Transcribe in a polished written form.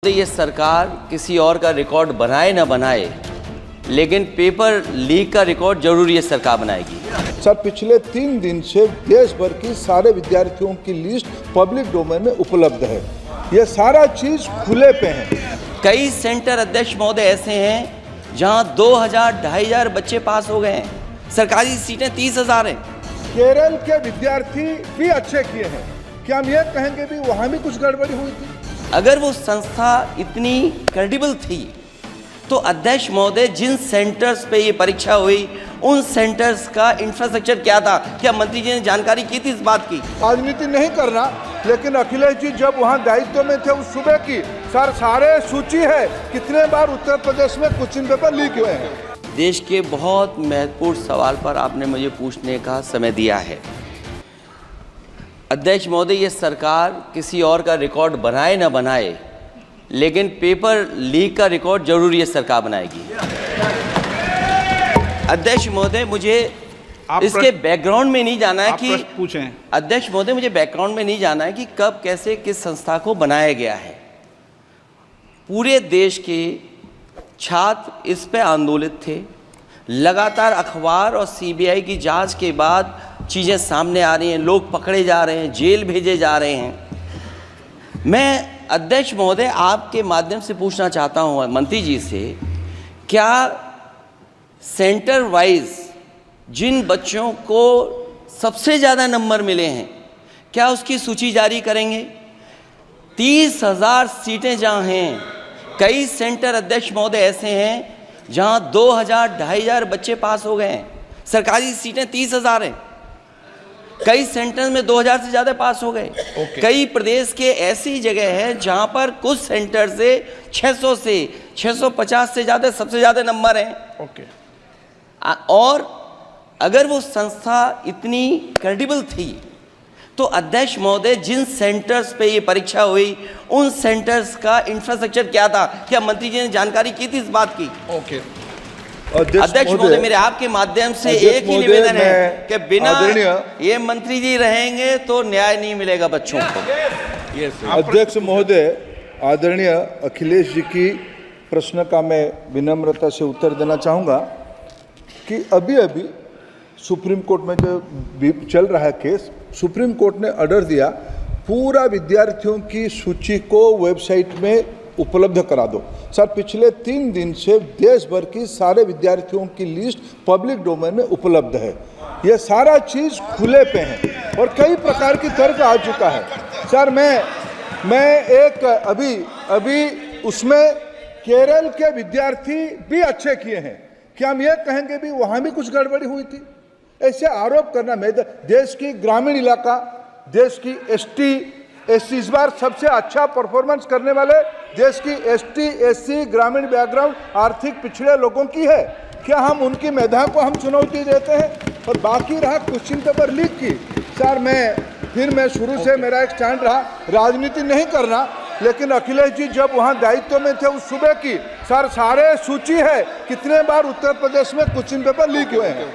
ये सरकार किसी और का रिकॉर्ड बनाए ना बनाए, लेकिन पेपर लीक का रिकॉर्ड जरूर ये सरकार बनाएगी। सर, पिछले 3 दिन से देश भर की सारे विद्यार्थियों की लिस्ट पब्लिक डोमेन में उपलब्ध है। ये सारा चीज खुले पे है। कई सेंटर अध्यक्ष महोदय ऐसे हैं जहां 2000-2500 बच्चे पास हो गए हैं। सरकारी सीटें 30,000 हैं। केरल के विद्यार्थी भी अच्छे किए हैं। क्या हम ये कहेंगे भी वहाँ भी कुछ गड़बड़ी हुई थी? अगर वो संस्था इतनी क्रेडिबल थी तो अध्यक्ष महोदय जिन सेंटर्स पे ये परीक्षा हुई उन सेंटर्स का इंफ्रास्ट्रक्चर क्या था? क्या मंत्री जी ने जानकारी की थी इस बात की? राजनीति नहीं करना, लेकिन अखिलेश जी जब वहाँ दायित्व में थे उस सूबे की सारे सूची है कितने बार उत्तर प्रदेश में क्वेश्चन पेपर लीक हुए हैं। देश के बहुत महत्वपूर्ण सवाल पर आपने मुझे पूछने का समय दिया है। अध्यक्ष महोदय, ये सरकार किसी और का रिकॉर्ड बनाए ना बनाए, लेकिन पेपर लीक का रिकॉर्ड जरूर ये सरकार बनाएगी। अध्यक्ष महोदय, मुझे इसके बैकग्राउंड में नहीं जाना है कि पूछें। अध्यक्ष महोदय, मुझे बैकग्राउंड में नहीं जाना है कि कब कैसे किस संस्था को बनाया गया है। पूरे देश के छात्र इस पे आंदोलित थे। लगातार अखबार और सीबीआई की जांच के बाद चीज़ें सामने आ रही हैं, लोग पकड़े जा रहे हैं, जेल भेजे जा रहे हैं। मैं अध्यक्ष महोदय आपके माध्यम से पूछना चाहता हूँ मंत्री जी से, क्या सेंटर वाइज जिन बच्चों को सबसे ज़्यादा नंबर मिले हैं, क्या उसकी सूची जारी करेंगे? 30,000 सीटें जहाँ हैं, कई सेंटर अध्यक्ष महोदय ऐसे हैं जहाँ 2000-2500 बच्चे पास हो गए हैं। सरकारी सीटें 30,000 हैं। कई सेंटर में 2000 से ज़्यादा पास हो गए। कई प्रदेश के ऐसी जगह है जहाँ पर कुछ सेंटर से 600 से 650 से ज़्यादा सबसे ज़्यादा नंबर हैं। और अगर वो संस्था इतनी क्रेडिबल थी तो अध्यक्ष महोदय जिन सेंटर्स पे ये परीक्षा हुई उन सेंटर्स का इंफ्रास्ट्रक्चर क्या था? क्या मंत्री जी ने जानकारी की थी इस बात की? अध्यक्ष महोदय, मेरे आपके माध्यम से एक ही निवेदन है कि बिना ये मंत्री जी रहेंगे तो न्याय नहीं मिलेगा बच्चों को। अध्यक्ष महोदय, आदरणीय अखिलेश जी की प्रश्न का मैं विनम्रता से उत्तर देना चाहूँगा कि अभी सुप्रीम कोर्ट में जो चल रहा है केस, सुप्रीम कोर्ट ने ऑर्डर दिया पूरा विद्यार्थियों की सूची को वेबसाइट में उपलब्ध करा दो। सर, पिछले 3 दिन से देश भर की सारे विद्यार्थियों की लिस्ट पब्लिक डोमेन में उपलब्ध है। ये सारा चीज़ खुले पे है और कई प्रकार की तर्क आ चुका है। सर, मैं एक अभी उसमें केरल के विद्यार्थी भी अच्छे किए हैं। क्या हम ये कहेंगे भी वहाँ भी कुछ गड़बड़ी हुई थी? ऐसे आरोप करना, मैं देश की ग्रामीण इलाका, देश की एसटी इस बार सबसे अच्छा परफॉर्मेंस करने वाले देश की एसटी ग्रामीण बैकग्राउंड आर्थिक पिछड़े लोगों की है। क्या हम उनकी मेधा को हम चुनौती देते हैं? और बाकी रहा क्वेश्चन पेपर लीक की। सर, मैं शुरू से मेरा एक स्टैंड रहा, राजनीति नहीं करना, लेकिन अखिलेश जी जब वहाँ दायित्व में थे उस सूबे की सारे सूची है कितने बार उत्तर प्रदेश में क्वेश्चन पेपर लीक हुए हैं।